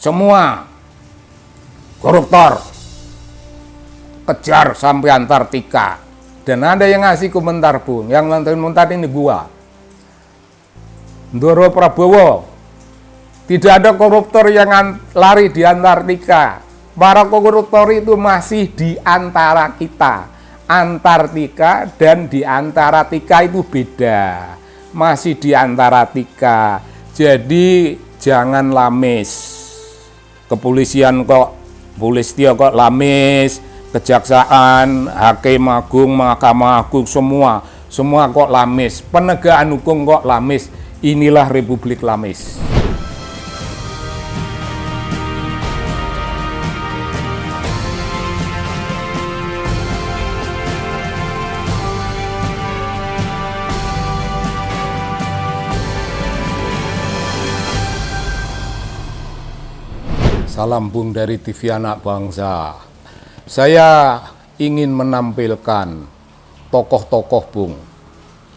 semua koruptor kejar sampai Antartika. Dan ada yang ngasih komentar, Bung, yang nonton ini gua. Ndoro Prabowo, tidak ada koruptor yang lari di Antartika. Para koruptor itu masih di antara kita. Antartika dan di Antartika itu beda. Masih di Antartika. Jadi jangan lamis. Kepolisian kok, polisi kok lamis, kejaksaan, hakim agung, mahkamah agung, semua kok lamis. Penegakan hukum kok lamis. Inilah Republik Lamis. Salam Bung dari TV Anak Bangsa. Saya ingin menampilkan tokoh-tokoh Bung.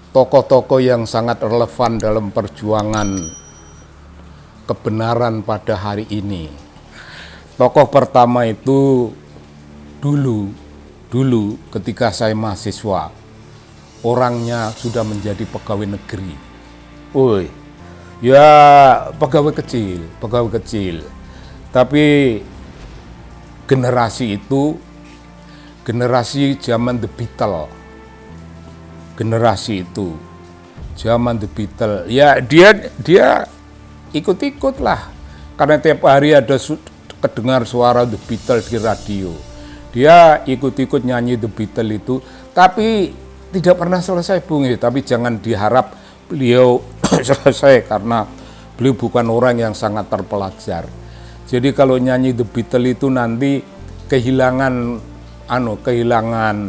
Tokoh-tokoh yang sangat relevan dalam perjuangan kebenaran pada hari ini. Tokoh pertama itu dulu ketika saya mahasiswa, orangnya sudah menjadi pegawai negeri. Ya pegawai kecil. Tapi generasi itu, generasi zaman The Beatles. Generasi itu, zaman The Beatles. Ya dia ikut-ikut lah. Karena tiap hari ada kedengar suara The Beatles di radio. Dia ikut-ikut nyanyi The Beatles itu. Tapi tidak pernah selesai, Bung. Tapi jangan diharap beliau selesai karena beliau bukan orang yang sangat terpelajar. Jadi kalau nyanyi The Beatles itu nanti kehilangan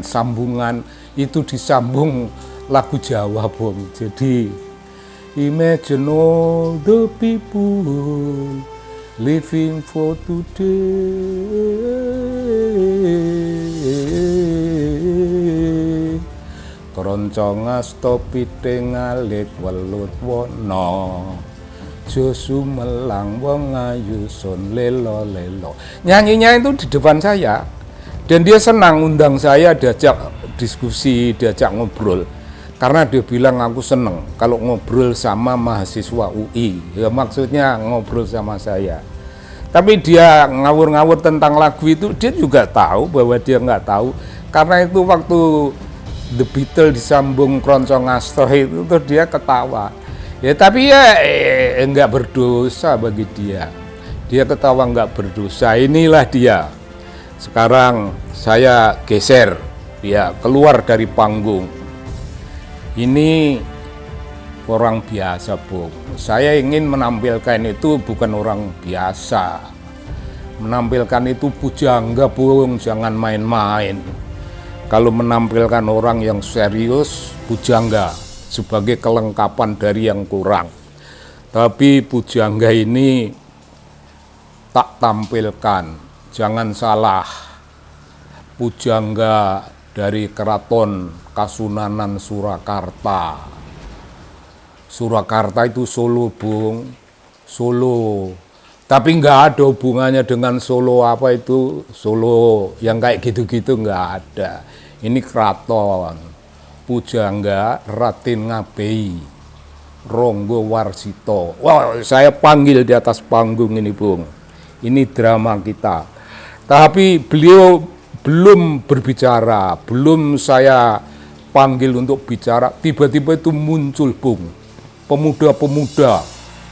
sambungan, itu disambung lagu Jawa, Bung. Jadi imagine all the people living for today. Keroncong ngasta piting alit welut wono. Josu melang wong ayu son lelo. Nyanyinya itu di depan saya. Dan dia senang undang saya, diajak diskusi, diajak ngobrol. Karena dia bilang aku senang kalau ngobrol sama mahasiswa UI. Ya maksudnya ngobrol sama saya. Tapi dia ngawur-ngawur tentang lagu itu, dia juga tahu bahwa dia nggak tahu. Karena itu waktu The Beatles disambung Keroncong Ngasta itu terus dia ketawa. Ya tapi ya enggak berdosa bagi dia. Dia ketawa enggak berdosa. Inilah dia. Sekarang saya geser dia keluar dari panggung. Ini orang biasa, Bung. Saya ingin menampilkan itu bukan orang biasa. Menampilkan itu pujangga, Bung, jangan main-main. Kalau menampilkan orang yang serius, pujangga sebagai kelengkapan dari yang kurang. Tapi pujangga ini tak tampilkan, jangan salah. Pujangga dari Keraton Kasunanan Surakarta. Surakarta itu Solo, Bung. Solo. Tapi nggak ada hubungannya dengan Solo apa itu. Solo yang kayak gitu-gitu nggak ada. Ini keraton. Pujangga Ratin Ngabei Ronggo Warsito. Wah, saya panggil di atas panggung ini, Bung. Ini drama kita. Tapi beliau belum berbicara, belum saya panggil untuk bicara. Tiba-tiba itu muncul, Bung. Pemuda-pemuda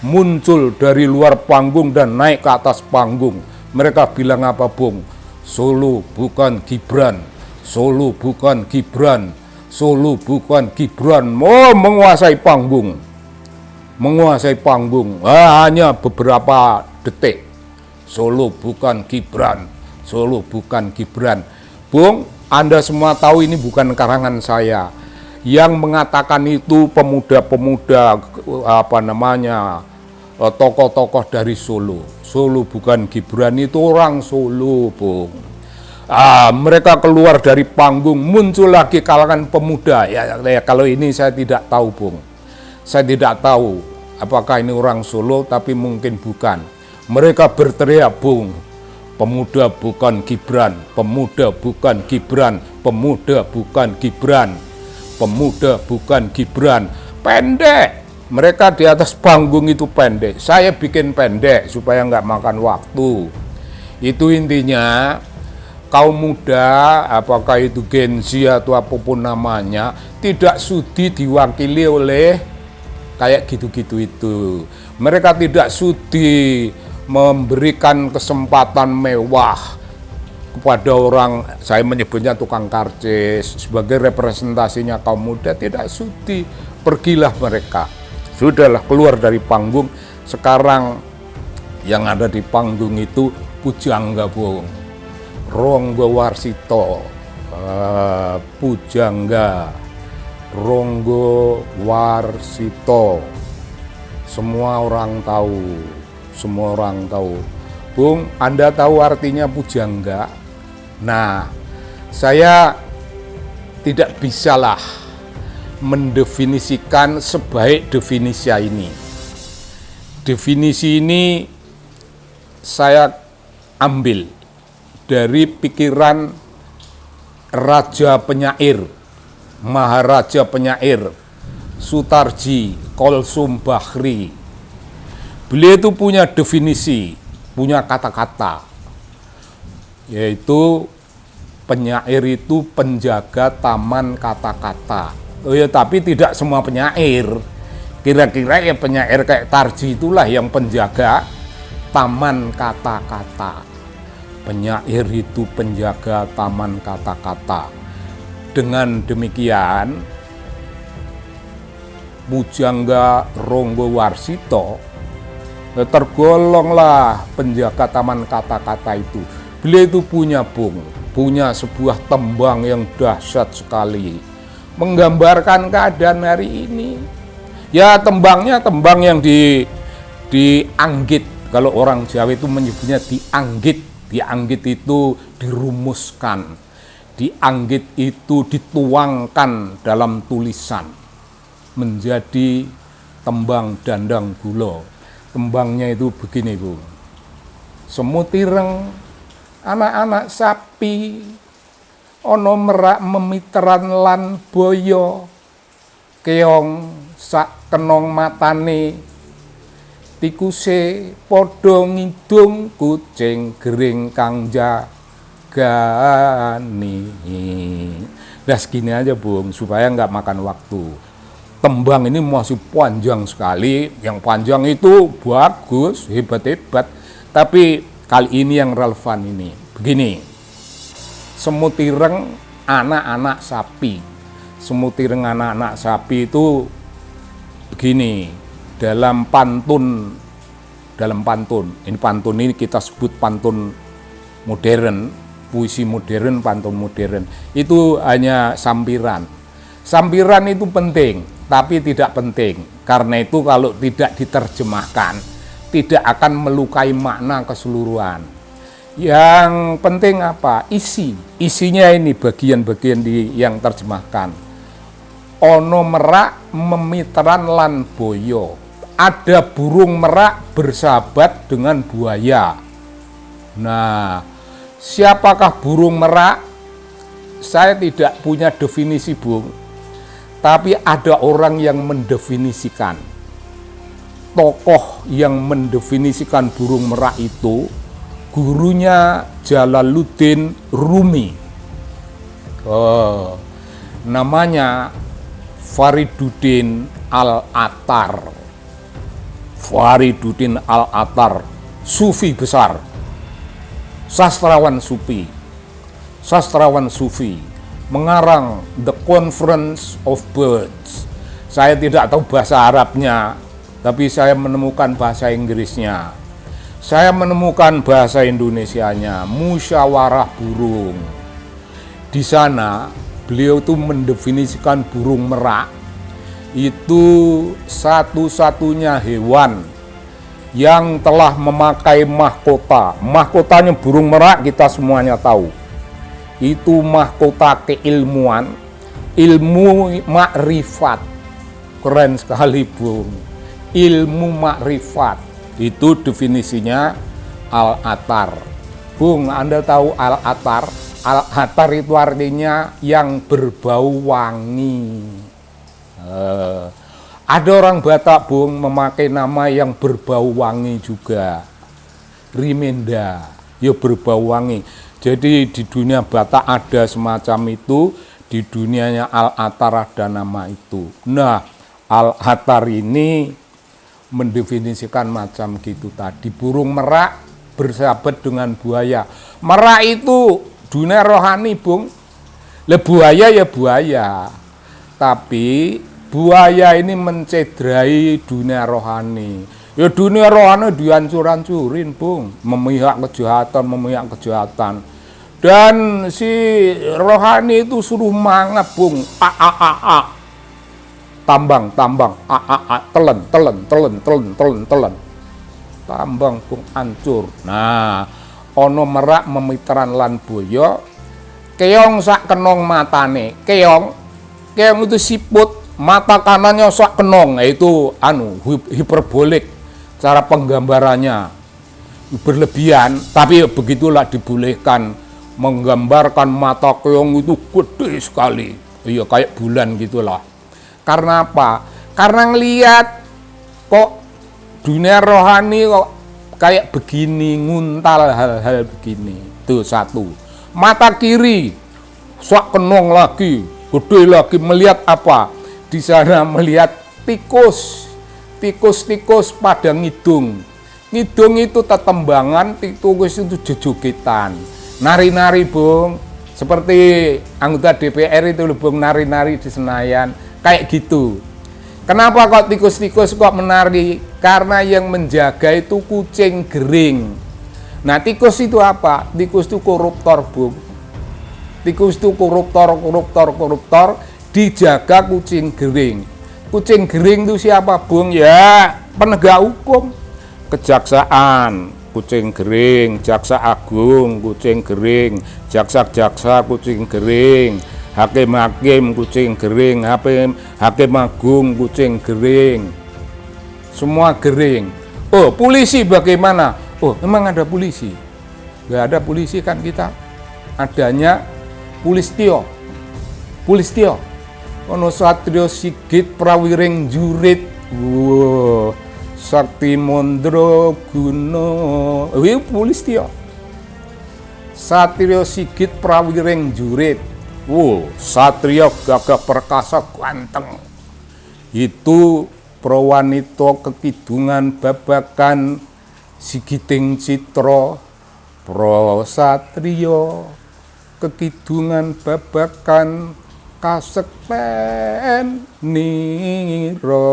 muncul dari luar panggung dan naik ke atas panggung. Mereka bilang apa, Bung? Solo bukan Gibran. Solo bukan Gibran. Solo bukan Gibran. Oh, menguasai panggung. Menguasai panggung. Hanya beberapa detik. Solo bukan Gibran. Solo bukan Gibran. Bung, Anda semua tahu ini bukan karangan saya. Yang mengatakan itu pemuda-pemuda tokoh-tokoh dari Solo. Solo bukan Gibran itu orang Solo, Bung. Mereka keluar dari panggung, muncul lagi kalangan pemuda. Ya, kalau ini saya tidak tahu, Bung. Saya tidak tahu apakah ini orang Solo, tapi mungkin bukan. Mereka berteriak, Bung, pemuda bukan Gibran, pemuda bukan Gibran, pemuda bukan Gibran, pemuda bukan Gibran. Pendek. Mereka di atas panggung itu pendek. Saya bikin pendek supaya nggak makan waktu. Itu intinya, kaum muda, apakah itu Gen Z atau apapun namanya, tidak sudi diwakili oleh kayak gitu-gitu itu. Mereka tidak sudi memberikan kesempatan mewah kepada orang, saya menyebutnya tukang karcis, sebagai representasinya kaum muda, tidak sudi. Pergilah mereka. Sudahlah, keluar dari panggung. Sekarang yang ada di panggung itu pujangga, Bung. Ronggo Warsito, pujangga Ronggo Warsito. Semua orang tahu, semua orang tahu. Bung, Anda tahu artinya pujangga? Nah, saya tidak bisalah mendefinisikan sebaik definisi ini. Definisi ini saya ambil dari pikiran Raja Penyair, Maharaja Penyair, Sutarji Kolsum Bahri. Beliau itu punya definisi, punya kata-kata, yaitu penyair itu penjaga taman kata-kata. Oh ya, tapi tidak semua penyair. Kira-kira ya penyair kayak Tarji itulah yang penjaga taman kata-kata. Penyair itu penjaga taman kata-kata. Dengan demikian, pujangga Ronggo Warsito tergolonglah penjaga taman kata-kata itu. Beliau itu punya sebuah tembang yang dahsyat sekali, menggambarkan keadaan hari ini. Ya, tembangnya tembang yang dianggit. Kalau orang Jawa itu menyebutnya dianggit. Dianggit itu dirumuskan. Dianggit itu dituangkan dalam tulisan menjadi tembang Dandang Gulo. Tembangnya itu begini, Bu. Semut ireng, anak-anak sapi, ono merak memitran lan boyo, keong sak kenong matane, tikuse podo ngidung, kucing gering kang jagani. Nah, segini aja, Bung, supaya nggak makan waktu. Tembang ini masih panjang sekali, yang panjang itu bagus, hebat-hebat, tapi kali ini yang relevan ini. Begini, semut ireng anak-anak sapi. Semut ireng anak-anak sapi itu begini, dalam pantun, ini pantun ini kita sebut pantun modern, puisi modern, pantun modern, itu hanya sampiran. Sampiran itu penting, tapi tidak penting, karena itu kalau tidak diterjemahkan, tidak akan melukai makna keseluruhan. Yang penting apa? Isinya ini bagian-bagian yang terjemahkan. Ono merak memitran lan boyo. Ada burung merak bersahabat dengan buaya. Nah, siapakah burung merak? Saya tidak punya definisi, Bung. Tapi ada orang yang mendefinisikan. Tokoh yang mendefinisikan burung merak itu gurunya Jalaluddin Rumi. Namanya Fariduddin Al-Attar. Fariduddin Al-Attar, sufi besar, sastrawan sufi, mengarang The Conference of Birds. Saya tidak tahu bahasa Arabnya, tapi saya menemukan bahasa Inggrisnya. Saya menemukan bahasa Indonesianya, Musyawarah Burung. Di sana beliau itu mendefinisikan burung merak itu satu-satunya hewan yang telah memakai mahkota. Mahkotanya burung merak kita semuanya tahu. Itu mahkota keilmuan, ilmu makrifat. Keren sekali, Bung. Ilmu makrifat. Itu definisinya al-atar. Bung, Anda tahu al-atar? Al-atar itu artinya yang berbau wangi. Ada orang Batak, Bung, memakai nama yang berbau wangi juga. Rimenda, ya berbau wangi. Jadi di dunia Batak ada semacam itu, di dunianya al-atar ada nama itu. Nah, al-atar ini mendefinisikan macam gitu tadi. Burung merak bersahabat dengan buaya. Merak itu dunia rohani, Bung. Buaya ya buaya. Tapi buaya ini mencederai dunia rohani. Ya dunia rohani dihancur-hancurin, Bung. Memihak kejahatan. Dan si rohani itu suruh mangap, Bung. Tambang, telan. Tambang, Bung, hancur. Nah, ono merak memitran lan boyo, keong sak kenong matane. Keong itu siput, mata kanannya sak kenong, itu hiperbolik cara penggambarannya. Berlebihan, tapi begitulah dibolehkan menggambarkan mata keong itu gede sekali. Iya, kayak bulan gitulah. Karena apa? Karena ngelihat kok dunia rohani kok kayak begini, nguntal hal-hal begini. Itu satu. Mata kiri, sok kenong lagi, gede lagi, melihat apa? Di sana melihat tikus. Tikus pada ngidung. Ngidung itu tetembangan, tikus itu jejogetan. Nari-nari, Bung. Seperti anggota DPR itu, Bung, nari-nari di Senayan. Kayak gitu. Kenapa kok tikus-tikus kok menari? Karena yang menjaga itu kucing gering. Nah, tikus itu apa? Tikus itu koruptor, Bung. Tikus itu koruptor, dijaga kucing gering. Kucing gering itu siapa, Bung? Ya, penegak hukum. Kejaksaan, kucing gering. Jaksa agung, kucing gering. Jaksa-jaksa, kucing gering. Hakim-hakim, kucing gering. Hakim agung, kucing gering. Semua gering. Oh, polisi bagaimana? Oh, memang ada polisi. Nggak ada polisi kan kita. Adanya Pulistio. Ono Satrio Sigit Prawiring Jurit. Wow. Sakti Mondro Guno. Pulistio. Satrio Sigit Prawiring Jurit. Satrio gagah perkasa ganteng. Itu prawanita kekidungan babakan Sigiting Citra. Satrio kekidungan babakan Kasekten Niro.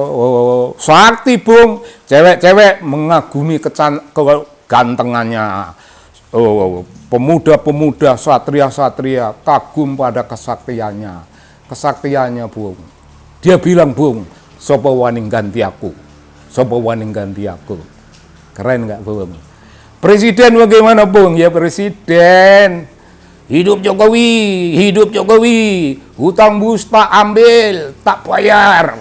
Sakti, Bung. Cewek-cewek mengagumi kegantengannya. Pemuda-pemuda, satria-satria kagum pada kesaktiannya, Bung. Dia bilang, Bung, sapa waning ganti aku. Keren nggak, Bung? Presiden bagaimana, Bung? Ya presiden, hidup Jokowi, hutang bus tak ambil, tak bayar.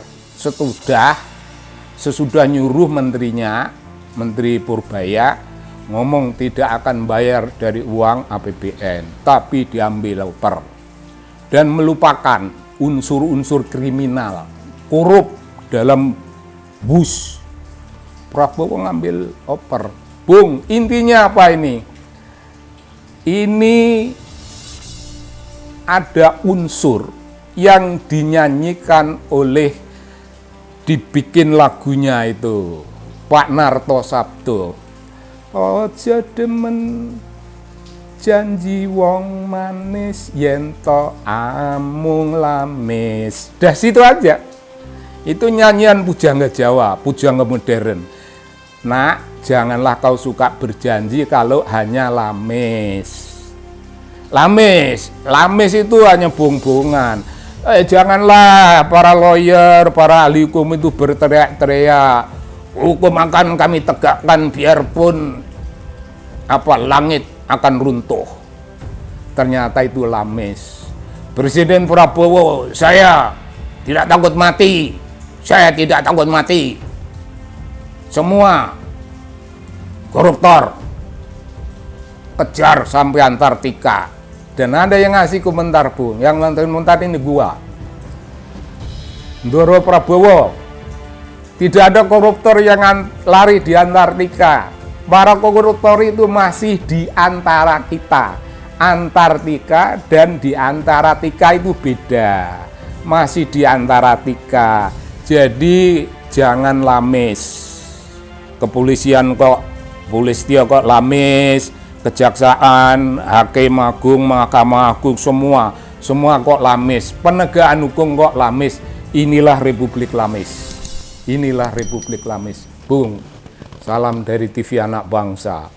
Sesudah nyuruh menterinya, Menteri Purbaya, ngomong tidak akan bayar dari uang APBN, tapi diambil oper dan melupakan unsur-unsur kriminal, korup dalam bus. Prabowo ngambil oper. Bung, intinya apa ini? Ini ada unsur yang dinyanyikan oleh, dibikin lagunya itu Pak Narto Sabdo. Ojo demen janji wong manis yen to amung lamis. Dah situ aja. Itu nyanyian pujangga Jawa, pujangga modern. Nak, janganlah kau suka berjanji kalau hanya lamis. Lamis itu hanya bohong-bohongan. Janganlah para lawyer, para ahli hukum itu berteriak-teriak. Hukum akan kami tegakkan biarpun langit akan runtuh. Ternyata itu lamis. Presiden Prabowo, saya tidak takut mati. Semua koruptor, kejar sampai Antartika. Dan ada yang ngasih komentar, Bu, yang komentar ini gua. Ndoro Prabowo, tidak ada koruptor yang lari di Antartika. Para koruptor itu masih di antara kita. Antartika dan di Antartika itu beda. Masih di Antartika. Jadi jangan lames. Kepolisian kok, polisi kok lames, kejaksaan, hakim agung, mahkamah agung, semua kok lames. Penegakan hukum kok lames. Inilah Republik Lamis. Inilah Republik Lamis. Bung, salam dari TV Anak Bangsa.